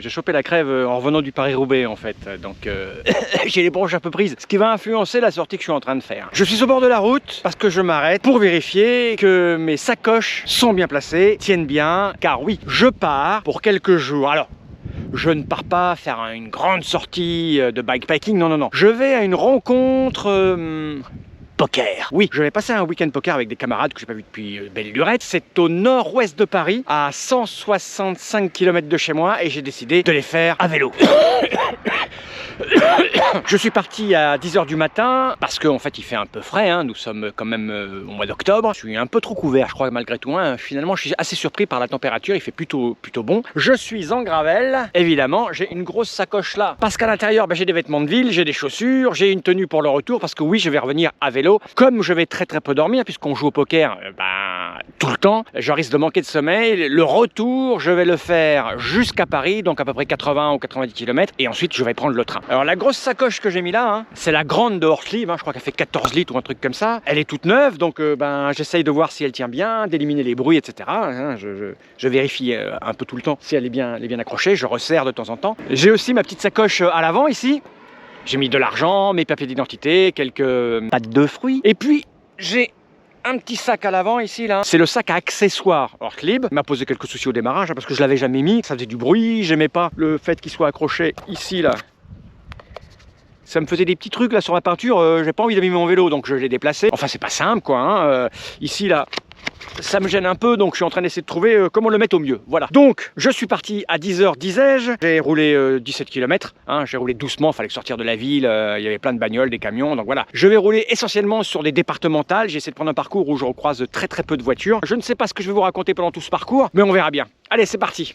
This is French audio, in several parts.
J'ai chopé la crève en revenant du Paris-Roubaix en fait, donc j'ai les bronches un peu prises, ce qui va influencer la sortie que je suis en train de faire. Je suis au bord de la route parce que je m'arrête pour vérifier que mes sacoches sont bien placées, tiennent bien, car oui, je pars pour quelques jours. Alors, je ne pars pas faire une grande sortie de bikepacking, non, non, non. Je vais à une rencontre poker. Oui, je vais passer un week-end poker avec des camarades que j'ai pas vu depuis belle lurette. C'est au nord-ouest de Paris, à 165 km de chez moi, et j'ai décidé de les faire à vélo. Je suis parti à 10 h du matin parce qu'en fait il fait un peu frais, hein. Nous sommes quand même au mois d'octobre. Je suis un peu trop couvert, je crois, malgré tout, hein. Finalement je suis assez surpris par la température, il fait plutôt bon. Je suis en gravel, évidemment j'ai une grosse sacoche là parce qu'à l'intérieur j'ai des vêtements de ville, j'ai des chaussures, j'ai une tenue pour le retour parce que oui, je vais revenir à vélo. Comme je vais très peu dormir puisqu'on joue au poker tout le temps, je risque de manquer de sommeil. Le retour je vais le faire jusqu'à Paris, donc à peu près 80 ou 90 km, et ensuite je vais prendre le train. Alors la grosse sacoche que j'ai mis là, hein, c'est la grande de Hortlieb, hein, je crois qu'elle fait 14 litres ou un truc comme ça. Elle est toute neuve, donc j'essaye de voir si elle tient bien, d'éliminer les bruits, etc. Hein, je vérifie un peu tout le temps si elle est bien accrochée, je resserre de temps en temps. J'ai aussi ma petite sacoche à l'avant ici. J'ai mis de l'argent, mes papiers d'identité, quelques pâtes de fruits. Et puis j'ai un petit sac à l'avant ici là, c'est le sac à accessoires Hortlieb. Il m'a posé quelques soucis au démarrage hein, parce que je l'avais jamais mis, ça faisait du bruit, j'aimais pas le fait qu'il soit accroché ici là. Ça me faisait des petits trucs là sur la peinture, j'ai pas envie d'abîmer mon vélo donc je l'ai déplacé. Enfin c'est pas simple quoi, hein. Ici là, ça me gêne un peu donc je suis en train d'essayer de trouver comment le mettre au mieux. Voilà. Donc je suis parti à 10 h, disais-je. J'ai roulé 17 km, hein. J'ai roulé doucement, fallait sortir de la ville, il y avait plein de bagnoles, des camions, donc voilà. Je vais rouler essentiellement sur des départementales, j'ai essayé de prendre un parcours où je recroise très peu de voitures. Je ne sais pas ce que je vais vous raconter pendant tout ce parcours, mais on verra bien. Allez, c'est parti.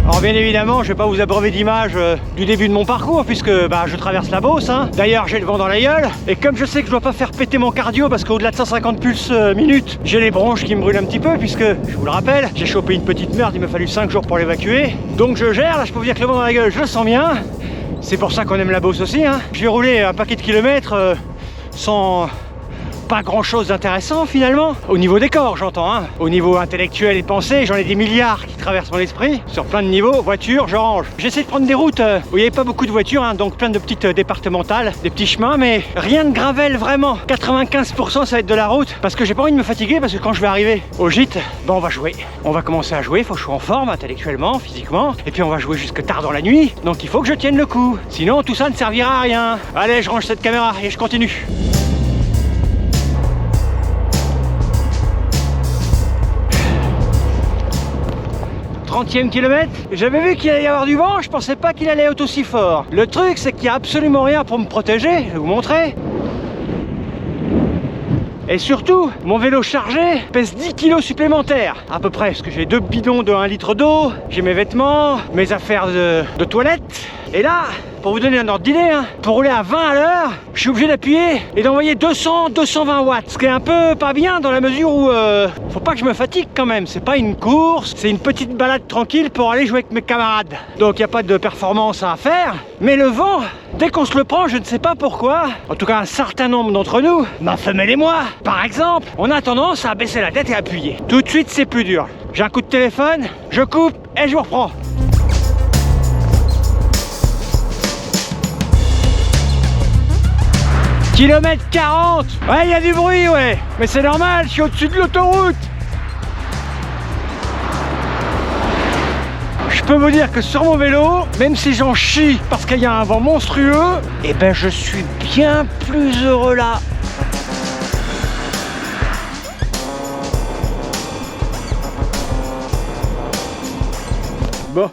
Alors bien évidemment, je vais pas vous abreuver d'images du début de mon parcours puisque je traverse la Beauce, hein. D'ailleurs, j'ai le vent dans la gueule et comme je sais que je dois pas faire péter mon cardio parce qu'au-delà de 150 pulses minutes, j'ai les bronches qui me brûlent un petit peu puisque, je vous le rappelle, j'ai chopé une petite merde, il m'a fallu 5 jours pour l'évacuer. Donc je gère, là je peux vous dire que le vent dans la gueule, je le sens bien. C'est pour ça qu'on aime la Beauce aussi, hein. Je vais rouler un paquet de kilomètres sans pas grand chose d'intéressant finalement. Au niveau des corps j'entends, hein. Au niveau intellectuel et pensée, j'en ai des milliards qui traversent mon esprit. Sur plein de niveaux, voiture, je range. J'essaie de prendre des routes où il n'y avait pas beaucoup de voitures, hein, donc plein de petites départementales, des petits chemins, mais rien de gravel vraiment. 95% ça va être de la route, parce que j'ai pas envie de me fatiguer, parce que quand je vais arriver au gîte, on va jouer. On va commencer à jouer, faut que je sois en forme intellectuellement, physiquement, et puis on va jouer jusque tard dans la nuit, donc il faut que je tienne le coup. Sinon tout ça ne servira à rien. Allez, je range cette caméra et je continue. 30e kilomètre, j'avais vu qu'il allait y avoir du vent, je pensais pas qu'il allait être aussi fort. Le truc c'est qu'il n'y a absolument rien pour me protéger, je vais vous montrer. Et surtout, mon vélo chargé pèse 10 kg supplémentaires, à peu près, parce que j'ai 2 bidons de 1 litre d'eau, j'ai mes vêtements, mes affaires de toilette. Et là, pour vous donner un ordre d'idée, hein, pour rouler à 20 à l'heure, je suis obligé d'appuyer et d'envoyer 200-220 watts. Ce qui est un peu pas bien dans la mesure où faut pas que je me fatigue quand même. C'est pas une course, c'est une petite balade tranquille pour aller jouer avec mes camarades. Donc il n'y a pas de performance à faire. Mais le vent, dès qu'on se le prend, je ne sais pas pourquoi, en tout cas un certain nombre d'entre nous, ma femelle et moi, par exemple, on a tendance à baisser la tête et appuyer. Tout de suite c'est plus dur. J'ai un coup de téléphone, je coupe et je vous reprends. Kilomètre 40. Ouais, il y a du bruit, ouais. Mais c'est normal, je suis au-dessus de l'autoroute. Je peux vous dire que sur mon vélo, même si j'en chie parce qu'il y a un vent monstrueux, eh ben je suis bien plus heureux là. Bon.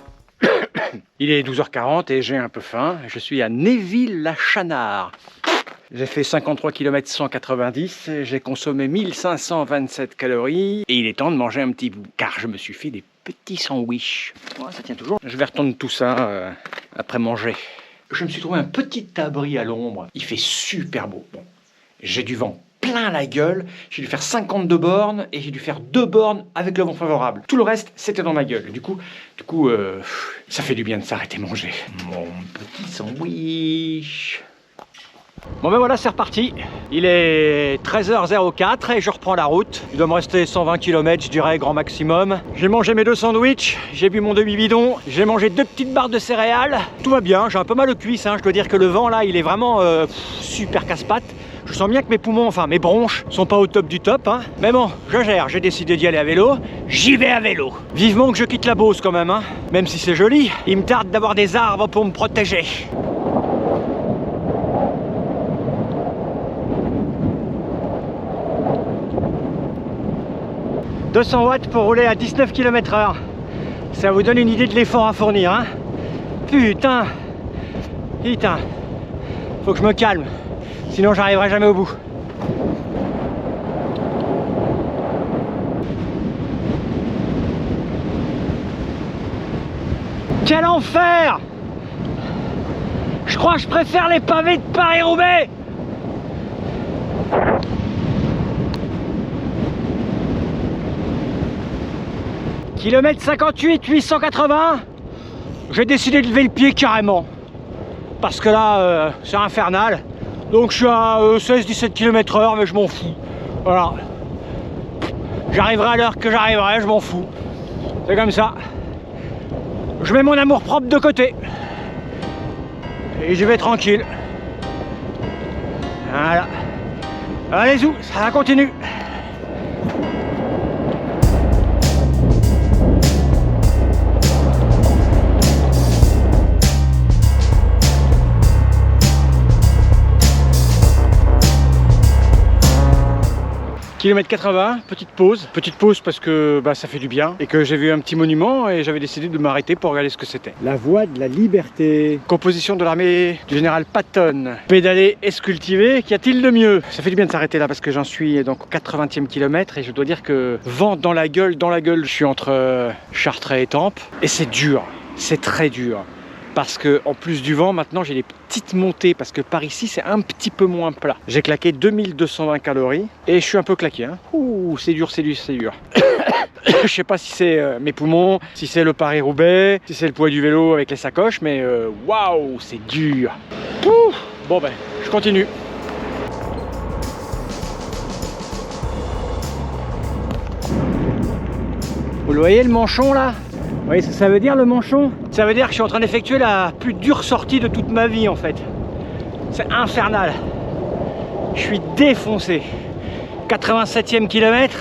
Il est 12 h 40 et j'ai un peu faim. Je suis à Néville-la-Chanard. J'ai fait 53 km 190, j'ai consommé 1527 calories et il est temps de manger un petit bout car je me suis fait des petits sandwichs. Ouais, ça tient toujours. Je vais retourner tout ça après manger. Je me suis trouvé un petit abri à l'ombre. Il fait super beau. Bon, j'ai du vent plein la gueule. J'ai dû faire 52 bornes et j'ai dû faire 2 bornes avec le vent favorable. Tout le reste, c'était dans ma gueule. Du coup, ça fait du bien de s'arrêter manger. Mon petit sandwich. Bon ben voilà, c'est reparti. Il est 13h04 et je reprends la route. Il doit me rester 120 km, je dirais, grand maximum. J'ai mangé mes 2 sandwichs, j'ai bu mon demi-bidon, j'ai mangé 2 petites barres de céréales. Tout va bien, j'ai un peu mal aux cuisses, hein. Je dois dire que le vent là, il est vraiment super casse-pattes. Je sens bien que mes poumons, enfin mes bronches, sont pas au top du top, hein. Mais bon, je gère, j'ai décidé d'y aller à vélo, j'y vais à vélo. Vivement que je quitte la Beauce quand même, hein. Même si c'est joli, il me tarde d'avoir des arbres pour me protéger. « 200 watts pour rouler à 19 km/h. Ça vous donne une idée de l'effort à fournir, hein. Putain. Putain. Faut que je me calme. Sinon j'arriverai jamais au bout. Quel enfer! Je crois que je préfère les pavés de Paris-Roubaix. Kilomètre 58, 880. J'ai décidé de lever le pied carrément. Parce que là, c'est infernal. Donc je suis à 16-17 km/h, mais je m'en fous. Voilà. J'arriverai à l'heure que j'arriverai, je m'en fous. C'est comme ça. Je mets mon amour-propre de côté. Et je vais tranquille. Voilà. Allez-y, ça continue. Kilomètre 80, petite pause parce que bah, ça fait du bien et que j'ai vu un petit monument et j'avais décidé de m'arrêter pour regarder ce que c'était. La voie de la liberté, composition de l'armée du général Patton, pédaler et se cultiver, qu'y a-t-il de mieux? Ça fait du bien de s'arrêter là parce que j'en suis donc au 80e kilomètre et je dois dire que vent dans la gueule, je suis entre Chartres et Étampes et c'est dur, c'est très dur. Parce que en plus du vent, maintenant j'ai des petites montées parce que par ici c'est un petit peu moins plat. J'ai claqué 2220 calories et je suis un peu claqué, hein. Ouh, c'est dur, c'est dur, c'est dur. Je sais pas si c'est mes poumons, si c'est le Paris-Roubaix, si c'est le poids du vélo avec les sacoches, mais waouh, c'est dur. Ouh, bon ben, je continue. Vous le voyez le manchon là? Vous voyez ce que ça veut dire le manchon? Ça veut dire que je suis en train d'effectuer la plus dure sortie de toute ma vie en fait. C'est infernal. Je suis défoncé. 87e kilomètre,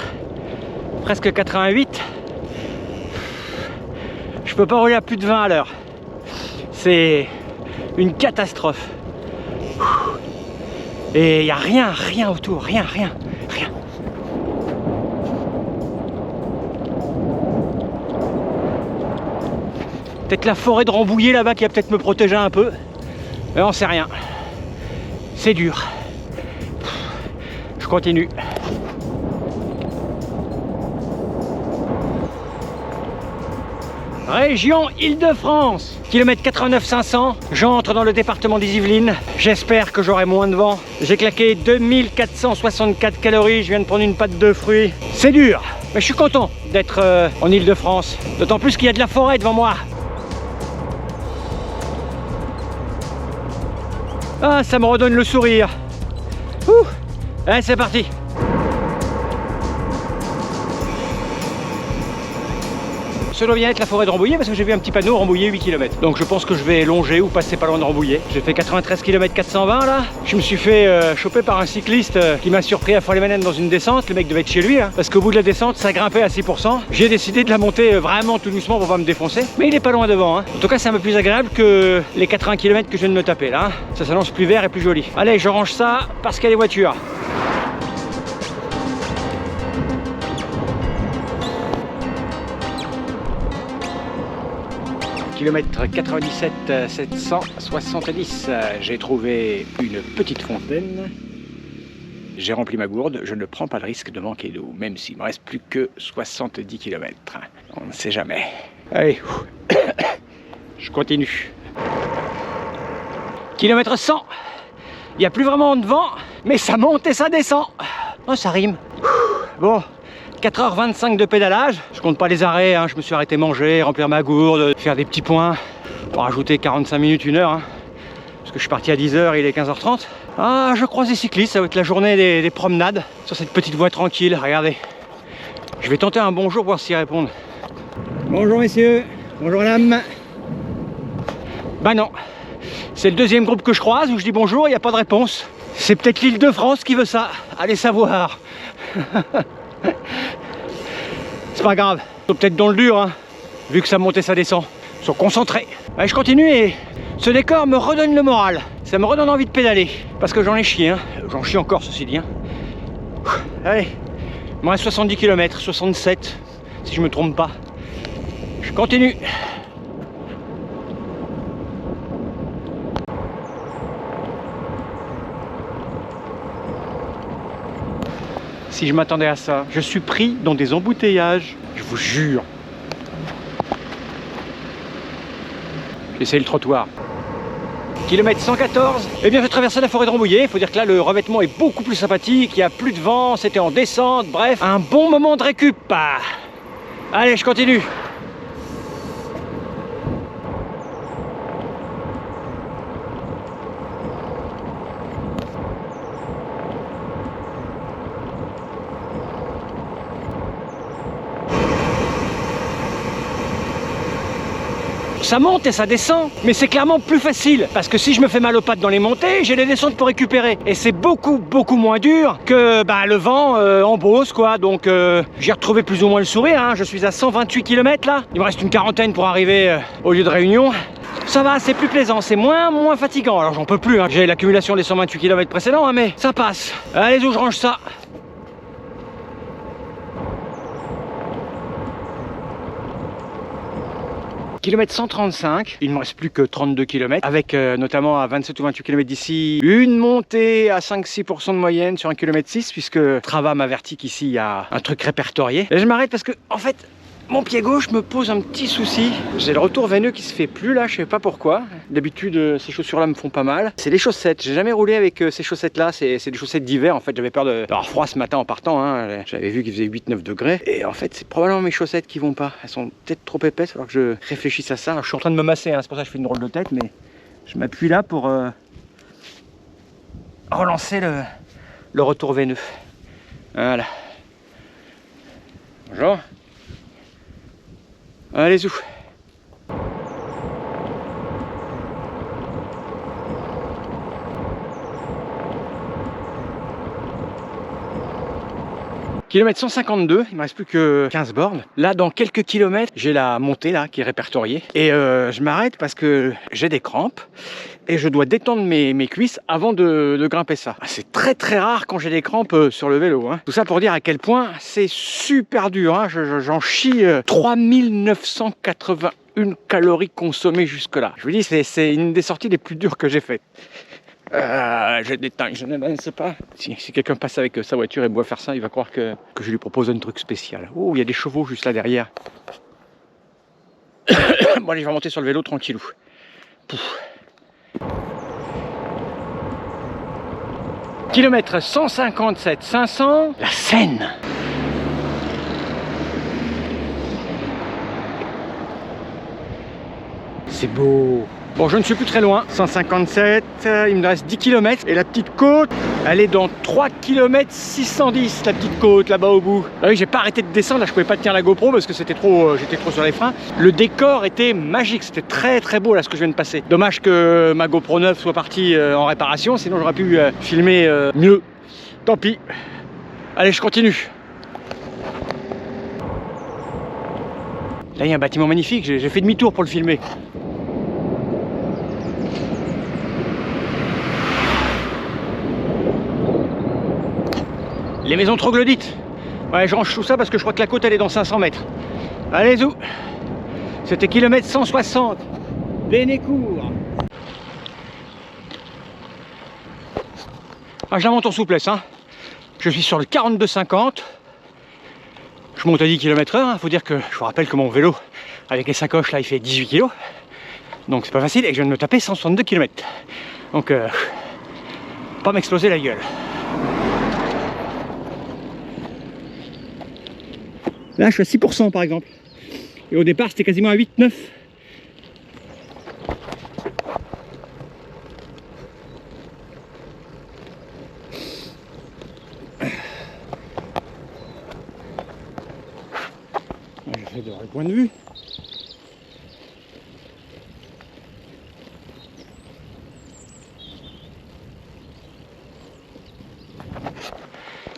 presque 88. Je peux pas rouler à plus de 20 à l'heure. C'est une catastrophe. Et il n'y a rien autour, rien. Peut-être la forêt de Rambouillet là-bas qui va peut-être me protéger un peu. Mais on sait rien. C'est dur. Je continue. Région Île-de-France. Kilomètre 89 500. J'entre dans le département des Yvelines. J'espère que j'aurai moins de vent. J'ai claqué 2464 calories. Je viens de prendre une pâte de fruits. C'est dur. Mais je suis content d'être en Île-de-France. D'autant plus qu'il y a de la forêt devant moi. Ah, ça me redonne le sourire. Ouh. Allez, c'est parti. Ça doit bien être la forêt de Rambouillet parce que j'ai vu un petit panneau Rambouillet 8 km. Donc je pense que je vais longer ou passer pas loin de Rambouillet. J'ai fait 93 km 420 là. Je me suis fait choper par un cycliste qui m'a surpris à Fort-les-Manettes dans une descente. Le mec devait être chez lui hein, parce qu'au bout de la descente ça grimpait à 6%. J'ai décidé de la monter vraiment tout doucement pour pas me défoncer. Mais il est pas loin devant. Hein. En tout cas c'est un peu plus agréable que les 80 km que je viens de me taper là. Hein. Ça s'annonce plus vert et plus joli. Allez, je range ça parce qu'il y a les voitures. Kilomètre 97 770, j'ai trouvé une petite fontaine. J'ai rempli ma gourde, je ne prends pas le risque de manquer d'eau, même s'il me reste plus que 70 km. On ne sait jamais. Allez, je continue. Kilomètre 100, il n'y a plus vraiment de vent, mais ça monte et ça descend. Oh, ça rime. Bon. 4h25 de pédalage, je compte pas les arrêts, hein. Je me suis arrêté manger, remplir ma gourde, faire des petits points, pour rajouter 45 minutes, 1 heure, hein. Parce que je suis parti à 10h, il est 15h30. Ah, je croise des cyclistes, ça va être la journée des promenades sur cette petite voie tranquille, regardez. Je vais tenter un bonjour, voir s'ils répondent. Bonjour messieurs, bonjour madame. Bah non, c'est le deuxième groupe que je croise où je dis bonjour, il n'y a pas de réponse. C'est peut-être l'Île-de-France qui veut ça, allez savoir. C'est pas grave, ils sont peut-être dans le dur, hein, vu que ça monte et ça descend. Ils sont concentrés. Allez, je continue et ce décor me redonne le moral. Ça me redonne envie de pédaler, parce que j'en ai chié, hein. J'en chie encore ceci dit. Hein. Allez, il me reste 70 km, 67, si je me trompe pas. Je continue. Si je m'attendais à ça, je suis pris dans des embouteillages, je vous jure. J'essaie le trottoir. Kilomètre 114. Eh bien, je traversais la forêt de Rambouillet. Il faut dire que là, le revêtement est beaucoup plus sympathique. Il n'y a plus de vent, c'était en descente. Bref, un bon moment de récup. Ah. Allez, je continue. Ça monte et ça descend, mais c'est clairement plus facile parce que si je me fais mal aux pattes dans les montées, j'ai les descentes pour récupérer et c'est beaucoup moins dur que le vent en Beauce quoi. Donc j'ai retrouvé plus ou moins le sourire, hein. Je suis à 128 km là, il me reste une quarantaine pour arriver au lieu de Réunion. Ça va, c'est plus plaisant, c'est moins fatigant. Alors j'en peux plus, hein. J'ai l'accumulation des 128 km précédents, hein, mais ça passe. Allez, où je range ça? Kilomètre 135, il ne me reste plus que 32 km, avec notamment à 27 ou 28 km d'ici, une montée à 5-6% de moyenne sur 1,6 km, puisque Trava m'avertit qu'ici il y a un truc répertorié. Et je m'arrête parce que, en fait, mon pied gauche me pose un petit souci. J'ai le retour veineux qui se fait plus là, je sais pas pourquoi. D'habitude, ces chaussures-là me font pas mal. C'est les chaussettes, j'ai jamais roulé avec ces chaussettes-là, c'est des chaussettes d'hiver en fait. J'avais peur d'avoir froid ce matin en partant, hein. J'avais vu qu'il faisait 8-9 degrés. Et en fait, c'est probablement mes chaussettes qui vont pas. Elles sont peut-être trop épaisses alors que je réfléchisse à ça. Alors, je suis en train de me masser, hein. C'est pour ça que je fais une drôle de tête, mais je m'appuie là pour relancer le retour veineux. Voilà. Bonjour. Allez-y. Kilomètre 152, il me reste plus que 15 bornes. Là, dans quelques kilomètres, j'ai la montée là qui est répertoriée. Et je m'arrête parce que j'ai des crampes et je dois détendre mes cuisses avant de grimper ça. C'est très rare quand j'ai des crampes sur le vélo, hein. Tout ça pour dire à quel point c'est super dur, hein. J'en chie 3981 calories consommées jusque là. Je vous dis, c'est une des sorties les plus dures que j'ai faites. Je déteins, je n'avance pas. Si quelqu'un passe avec sa voiture et me voit faire ça, il va croire que je lui propose un truc spécial. Oh, il y a des chevaux juste là derrière. Bon allez, je vais monter sur le vélo tranquillou. Pouf. Kilomètre 157 500, la Seine. C'est beau. Bon, je ne suis plus très loin, 157, il me reste 10 km et la petite côte, elle est dans 3 km 610, la petite côte là-bas au bout. Ah oui, j'ai pas arrêté de descendre, là je pouvais pas tenir la GoPro parce que c'était trop, j'étais trop sur les freins. Le décor était magique, c'était très beau là ce que je viens de passer. Dommage que ma GoPro 9 soit partie en réparation, sinon j'aurais pu filmer mieux. Tant pis. Allez, je continue. Là il y a un bâtiment magnifique, j'ai fait demi-tour pour le filmer. Les maisons troglodytes. Ouais, je range tout ça parce que je crois que la côte elle est dans 500 mètres. Allez-y. C'était kilomètre 160. Bénécourt. Ah, je la monte en souplesse, hein. Je suis sur le 42,50. Je monte à 10 km/h. Hein. Faut dire que je vous rappelle que mon vélo, avec les sacoches là, il fait 18 kg. Donc c'est pas facile et que je viens de me taper 162 km. Donc, pas m'exploser la gueule. Là, je suis à 6% par exemple. Et au départ, c'était quasiment à 8-9. le point de vue.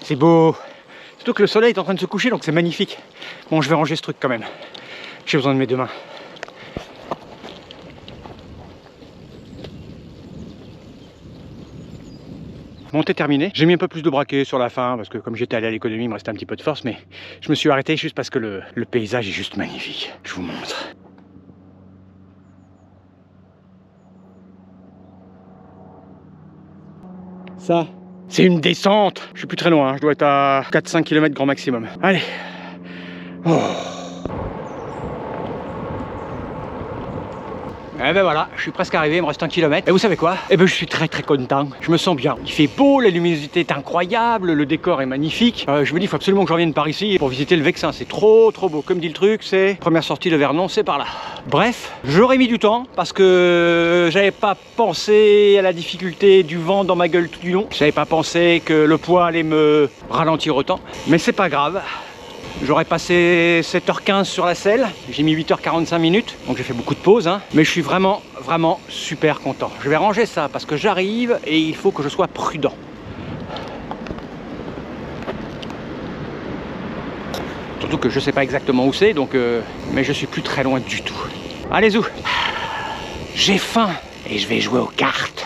C'est beau. Surtout que le soleil est en train de se coucher, donc c'est magnifique. Bon, je vais ranger ce truc quand même. J'ai besoin de mes deux mains. Montée terminée. J'ai mis un peu plus de braquet sur la fin parce que comme j'étais allé à l'économie, il me restait un petit peu de force, mais je me suis arrêté juste parce que le paysage est juste magnifique. Je vous montre. Ça, c'est une descente. Je suis plus très loin, je dois être à 4-5 km grand maximum. Allez. Oh. Et ben voilà, je suis presque arrivé, il me reste 1 km. Et vous savez quoi? Eh ben je suis très content. Je me sens bien. Il fait beau, la luminosité est incroyable, le décor est magnifique. Je me dis, il faut absolument que je revienne par ici pour visiter le Vexin. C'est trop beau. Comme dit le truc, c'est première sortie de Vernon, c'est par là. Bref, j'aurais mis du temps parce que j'avais pas pensé à la difficulté du vent dans ma gueule tout du long. J'avais pas pensé que le poids allait me ralentir autant. Mais c'est pas grave. J'aurais passé 7h15 sur la selle, j'ai mis 8h45 minutes, donc j'ai fait beaucoup de pauses, hein. Mais je suis vraiment super content. Je vais ranger ça parce que j'arrive et il faut que je sois prudent. Surtout que je sais pas exactement où c'est, donc mais je suis plus très loin du tout. Allez zou, j'ai faim et je vais jouer aux cartes.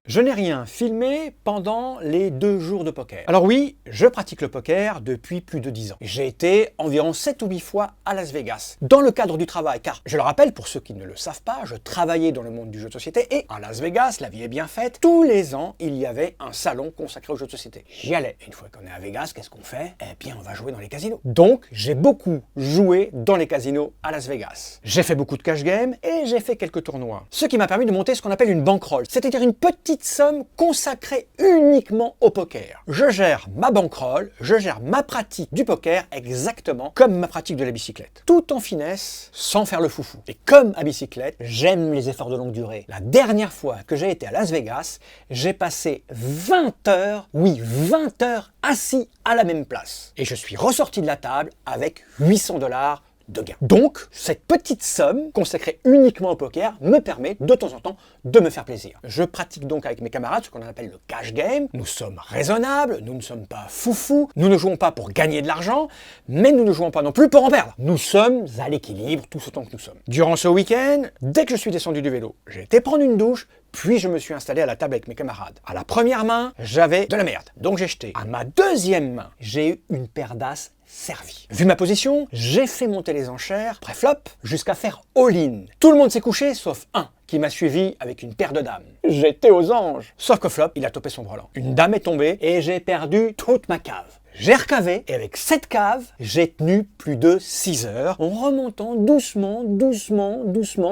Je n'ai rien filmé pendant les 2 jours de poker. Alors oui, je pratique le poker depuis plus de 10 ans. J'ai été environ 7 ou 8 fois à Las Vegas, dans le cadre du travail, car je le rappelle, pour ceux qui ne le savent pas, je travaillais dans le monde du jeu de société, et à Las Vegas, la vie est bien faite, tous les ans, il y avait un salon consacré aux jeux de société. J'y allais. Une fois qu'on est à Vegas, qu'est-ce qu'on fait? Eh bien, on va jouer dans les casinos. Donc, j'ai beaucoup joué dans les casinos à Las Vegas. J'ai fait beaucoup de cash game, et j'ai fait quelques tournois. Ce qui m'a permis de monter ce qu'on appelle une bankroll, c'est-à-dire une petite somme consacrée uniquement au poker. Je gère ma bankroll, je gère ma pratique du poker exactement comme ma pratique de la bicyclette. Tout en finesse, sans faire le foufou. Et comme à bicyclette, j'aime les efforts de longue durée. La dernière fois que j'ai été à Las Vegas, j'ai passé 20 heures, oui 20 heures assis à la même place. Et je suis ressorti de la table avec 800 $ de gains. Donc, cette petite somme consacrée uniquement au poker me permet de temps en temps de me faire plaisir. Je pratique donc avec mes camarades ce qu'on appelle le cash game. Nous sommes raisonnables, nous ne sommes pas foufous, nous ne jouons pas pour gagner de l'argent, mais nous ne jouons pas non plus pour en perdre. Nous sommes à l'équilibre tous autant que nous sommes. Durant ce week-end, dès que je suis descendu du vélo, j'ai été prendre une douche, puis je me suis installé à la table avec mes camarades. À la première main, j'avais de la merde, donc j'ai jeté. À ma deuxième main, j'ai eu une paire d'as servi. Vu ma position, j'ai fait monter les enchères, pré-flop, jusqu'à faire all-in. Tout le monde s'est couché, sauf un, qui m'a suivi avec une paire de dames. J'étais aux anges. Sauf que flop, il a topé son brelan. Une dame est tombée et j'ai perdu toute ma cave. J'ai recavé et avec cette cave, j'ai tenu plus de 6 heures en remontant doucement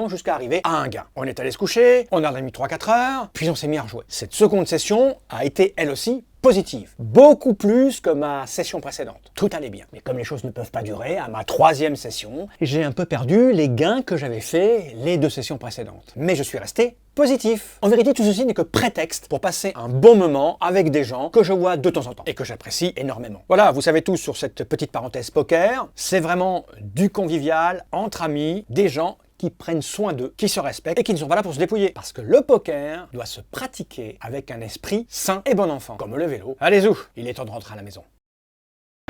jusqu'à arriver à un gain. On est allé se coucher, on a mis 3-4 heures, puis on s'est mis à rejouer. Cette seconde session a été elle aussi positive. Beaucoup plus que ma session précédente. Tout allait bien. Mais comme les choses ne peuvent pas durer, à ma 3e session, j'ai un peu perdu les gains que j'avais fait les 2 sessions précédentes. Mais je suis resté positif. En vérité, tout ceci n'est que prétexte pour passer un bon moment avec des gens que je vois de temps en temps et que j'apprécie énormément. Voilà, vous savez tous sur cette petite parenthèse poker, c'est vraiment du convivial, entre amis, des gens qui prennent soin d'eux, qui se respectent et qui ne sont pas là pour se dépouiller. Parce que le poker doit se pratiquer avec un esprit sain et bon enfant, comme le vélo. Allez zou, il est temps de rentrer à la maison.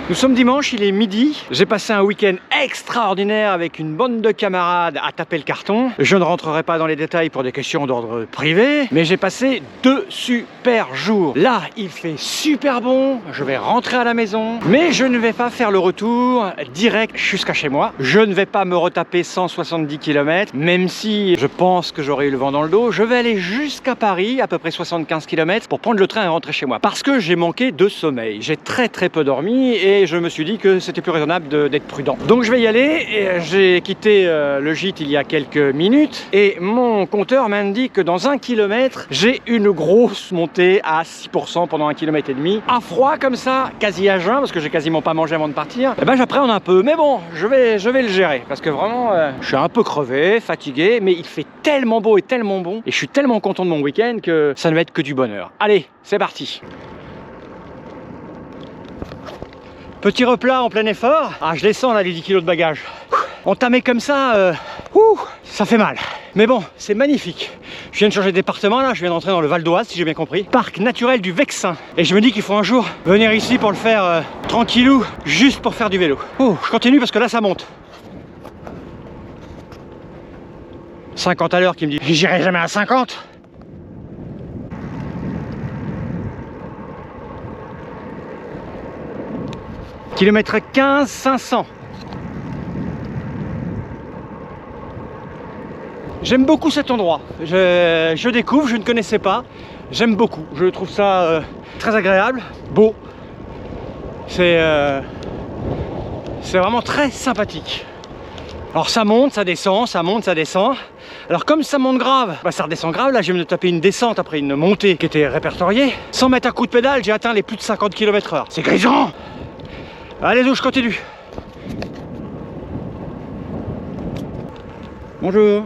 Nous sommes dimanche, il est midi. J'ai passé un week-end extraordinaire avec une bande de camarades à taper le carton. Je ne rentrerai pas dans les détails pour des questions d'ordre privé, mais j'ai passé 2 super jours. Là, il fait super bon, je vais rentrer à la maison, mais je ne vais pas faire le retour direct jusqu'à chez moi. Je ne vais pas me retaper 170 km, même si je pense que j'aurai eu le vent dans le dos. Je vais aller jusqu'à Paris, à peu près 75 km, pour prendre le train et rentrer chez moi. Parce que j'ai manqué de sommeil. J'ai très peu dormi et je me suis dit que c'était plus raisonnable d'être prudent. Donc je vais y aller, et j'ai quitté le gîte il y a quelques minutes et mon compteur m'indique que dans 1 km, j'ai une grosse montée à 6% pendant 1,5 km. À froid comme ça, quasi à jeun, parce que j'ai quasiment pas mangé avant de partir, et ben j'appréhende un peu, mais bon, je vais le gérer, parce que vraiment, je suis un peu crevé, fatigué, mais il fait tellement beau et tellement bon, et je suis tellement content de mon week-end que ça ne va être que du bonheur. Allez, c'est parti. Petit replat en plein effort. Ah, je les sens là, les 10 kilos de bagages. Entamer comme ça, ça fait mal. Mais bon, c'est magnifique. Je viens de changer de département là, je viens d'entrer dans le Val d'Oise si j'ai bien compris. Parc naturel du Vexin. Et je me dis qu'il faut un jour venir ici pour le faire tranquillou, juste pour faire du vélo. Oh, je continue parce que là ça monte. 50 à l'heure qui me dit, j'irai jamais à 50. Kilomètre 15 500. J'aime beaucoup cet endroit, je découvre, je ne connaissais pas, j'aime beaucoup, je trouve ça très agréable, beau, c'est vraiment très sympathique. Alors ça monte, ça descend, ça monte, ça descend, alors comme ça monte grave, bah ça redescend grave, là je viens de taper une descente après une montée qui était répertoriée, sans mettre un coup de pédale, j'ai atteint les plus de 50 km/h, c'est grisant. Allez, je continue. Bonjour.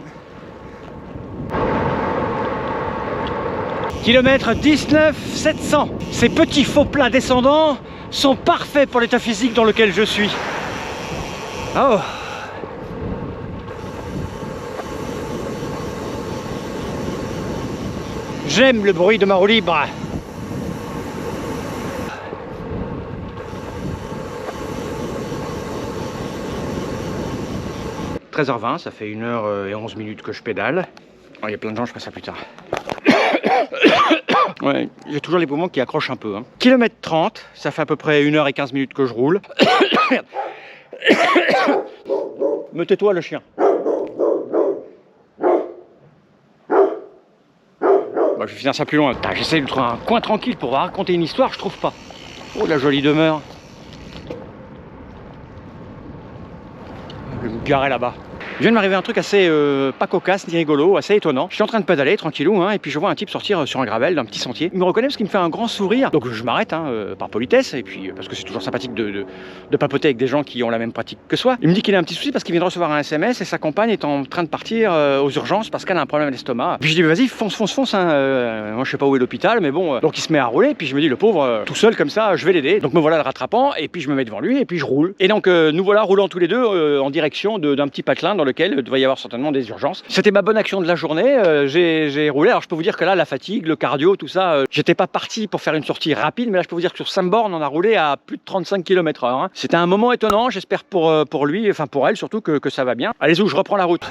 Kilomètre 19 700. Ces petits faux plats descendants sont parfaits pour l'état physique dans lequel je suis. Oh. J'aime le bruit de ma roue libre. « 13h20, ça fait 1h11 que je pédale. Oh, il y a plein de gens, je ferai ça plus tard. Ouais, j'ai toujours les poumons qui accrochent un peu. Hein. Kilomètre 30, ça fait à peu près 1h15 que je roule. Me tais-toi le chien. Bah, je vais finir ça plus loin. J'essaie de trouver un coin tranquille pour raconter une histoire, je trouve pas. Oh la jolie demeure. Je vais me garer là-bas. Il vient de m'arriver un truc assez pas cocasse ni rigolo, assez étonnant. Je suis en train de pédaler tranquillou, hein, et puis je vois un type sortir sur un gravel d'un petit sentier. Il me reconnaît parce qu'il me fait un grand sourire. Donc je m'arrête par politesse, et puis parce que c'est toujours sympathique de papoter avec des gens qui ont la même pratique que soi. Il me dit qu'il a un petit souci parce qu'il vient de recevoir un SMS et sa compagne est en train de partir aux urgences parce qu'elle a un problème à l'estomac. Puis je dis vas-y fonce, hein. Moi je sais pas où est l'hôpital, mais bon. Donc il se met à rouler, puis je me dis le pauvre tout seul comme ça, je vais l'aider. Donc me voilà le rattrapant, et puis je me mets devant lui et puis je roule. Et donc nous voilà roulant tous les deux en direction d'un petit patelin dans lequel il devait y avoir certainement des urgences. C'était ma bonne action de la journée, j'ai roulé. Alors je peux vous dire que là, la fatigue, le cardio, tout ça, j'étais pas parti pour faire une sortie rapide, mais là je peux vous dire que sur 5 bornes, on a roulé à plus de 35 km/h. Hein. C'était un moment étonnant, j'espère pour lui, enfin pour elle surtout, que ça va bien. Allez où je reprends la route.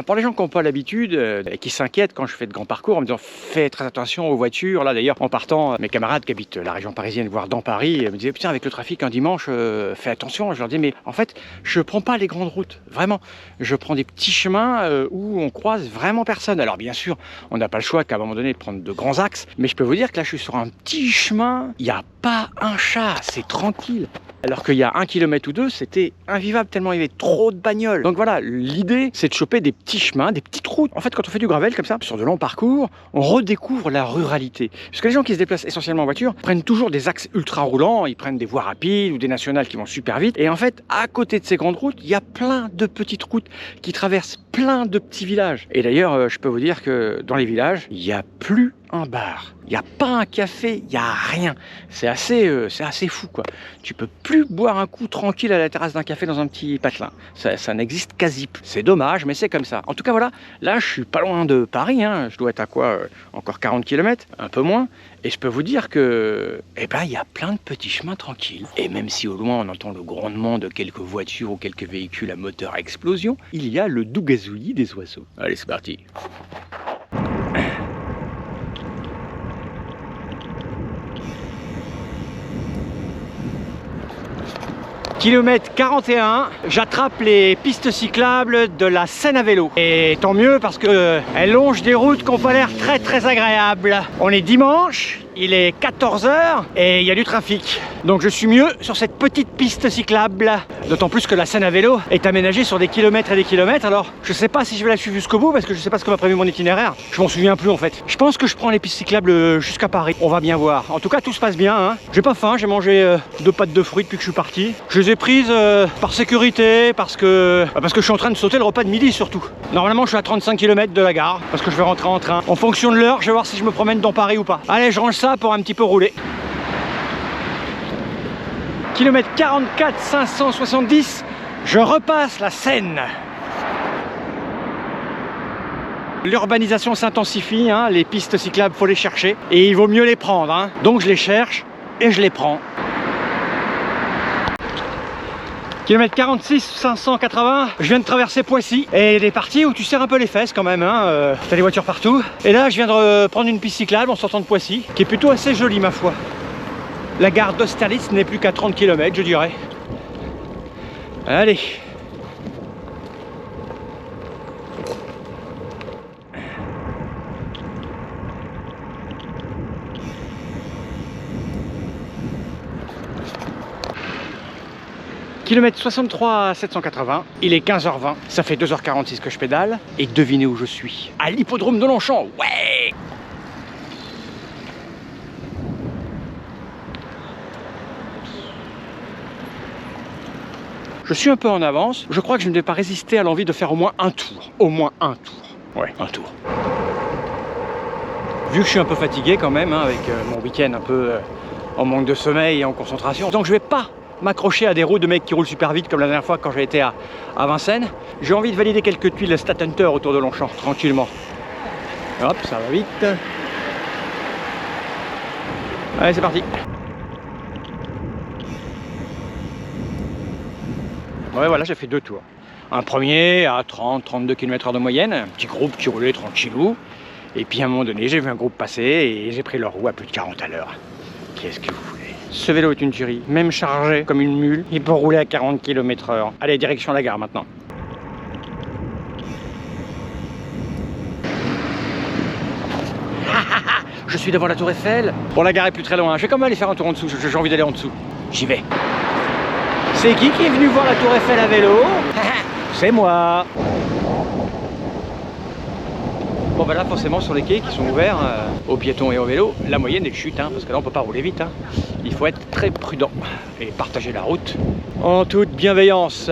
Pour les gens qui n'ont pas l'habitude et qui s'inquiètent quand je fais de grands parcours en me disant fais très attention aux voitures. Là d'ailleurs en partant, mes camarades qui habitent la région parisienne, voire dans Paris, me disaient putain avec le trafic un dimanche, fais attention. Je leur dis mais en fait je prends pas les grandes routes, vraiment. Je prends des petits chemins où on croise vraiment personne. Alors bien sûr on n'a pas le choix qu'à un moment donné de prendre de grands axes, mais je peux vous dire que là je suis sur un petit chemin, il n'y a pas un chat, c'est tranquille. Alors qu'il y a 1 kilomètre ou 2, c'était invivable tellement il y avait trop de bagnoles. Donc voilà, l'idée c'est de choper des petits chemins, des petites routes. En fait, quand on fait du gravel comme ça, sur de longs parcours, on redécouvre la ruralité. Parce que les gens qui se déplacent essentiellement en voiture prennent toujours des axes ultra roulants, ils prennent des voies rapides ou des nationales qui vont super vite. Et en fait, à côté de ces grandes routes, il y a plein de petites routes qui traversent plein de petits villages. Et d'ailleurs, je peux vous dire que dans les villages, il n'y a plus un bar. Il n'y a pas un café, il n'y a rien. C'est assez fou, quoi. Tu peux plus boire un coup tranquille à la terrasse d'un café dans un petit patelin. Ça n'existe quasi plus. C'est dommage, mais c'est comme ça. En tout cas, voilà. Là, je suis pas loin de Paris. Hein. Je dois être à quoi encore 40 km, un peu moins. Et je peux vous dire que, eh ben, il y a plein de petits chemins tranquilles. Et même si au loin, on entend le grondement de quelques voitures ou quelques véhicules à moteur à explosion, il y a le doux gazouillis des oiseaux. Allez, c'est parti. Kilomètre 41, j'attrape les pistes cyclables de la Seine à vélo. Et tant mieux parce qu'elles longent des routes qui n'ont pas l'air très agréables. On est dimanche, il est 14 h et il y a du trafic. Donc je suis mieux sur cette petite piste cyclable. D'autant plus que la Seine à vélo est aménagée sur des kilomètres et des kilomètres. Alors je sais pas si je vais la suivre jusqu'au bout parce que je sais pas ce que m'a prévu mon itinéraire. Je m'en souviens plus en fait. Je pense que je prends les pistes cyclables jusqu'à Paris. On va bien voir. En tout cas tout se passe bien, hein. J'ai pas faim, j'ai mangé 2 pâtes de fruits depuis que je suis parti. Je les ai prises par sécurité parce que je suis en train de sauter le repas de midi surtout. Normalement je suis à 35 km de la gare parce que je vais rentrer en train. En fonction de l'heure, je vais voir si je me promène dans Paris ou pas. Allez, je range ça pour un petit peu rouler. Kilomètre 44 570, je repasse la Seine. L'urbanisation s'intensifie, hein, les pistes cyclables, faut les chercher et il vaut mieux les prendre, hein. Donc je les cherche et je les prends. Kilomètre 46 580, je viens de traverser Poissy et des parties où tu serres un peu les fesses quand même, hein. T'as des voitures partout. Et là je viens de prendre une piste cyclable en sortant de Poissy qui est plutôt assez jolie ma foi. La gare d'Austerlitz n'est plus qu'à 30 km je dirais. Allez. Kilomètre 63 780, il est 15 h 20, ça fait 2 h 46 que je pédale. Et devinez où je suis? À l'hippodrome de Longchamp, ouais! Je suis un peu en avance, je crois que je ne vais pas résister à l'envie de faire au moins un tour. Au moins un tour. Ouais, un tour. Vu que je suis un peu fatigué quand même, hein, avec mon week-end un peu en manque de sommeil et en concentration, donc je vais pas m'accrocher à des roues de mecs qui roulent super vite comme la dernière fois quand j'ai été à Vincennes. J'ai envie de valider quelques tuiles Stat Hunter autour de Longchamp, tranquillement. Hop, ça va vite. Allez, c'est parti. Ouais, voilà, j'ai fait 2 tours. Un premier à 30-32 km/h de moyenne, un petit groupe qui roulait tranquillou. Et puis à un moment donné, j'ai vu un groupe passer et j'ai pris leur roue à plus de 40 à l'heure. Qu'est-ce que vous voulez? Ce vélo est une tuerie, même chargé comme une mule, il peut rouler à 40 km/h. Allez, direction la gare maintenant. Je suis devant la tour Eiffel. Bon, la gare est plus très loin, je vais quand même aller faire un tour en dessous, j'ai envie d'aller en dessous. J'y vais. C'est qui est venu voir la tour Eiffel à vélo? C'est moi. Bon bah là forcément sur les quais qui sont ouverts aux piétons et aux vélos, la moyenne est de chute, hein, parce que là on peut pas rouler vite, hein. Il faut être très prudent et partager la route en toute bienveillance.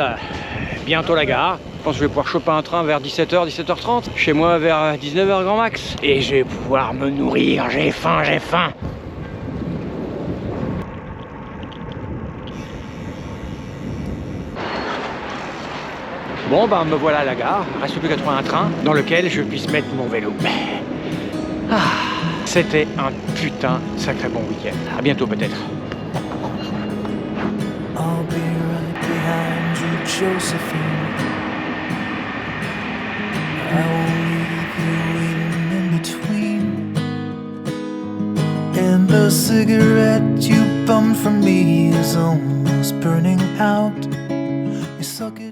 Bientôt la gare, je pense que je vais pouvoir choper un train vers 17 h, 17 h 30, chez moi vers 19 h grand max, et je vais pouvoir me nourrir, j'ai faim, j'ai faim. Bon ben me voilà à la gare, il ne reste plus qu'à trouver un train dans lequel je puisse mettre mon vélo. Ah, c'était un putain de sacré bon week-end. À bientôt peut-être. I'll be right behind you, Josephine. I will leave you in between. And the cigarette you bummed from me is almost burning out. You suck it.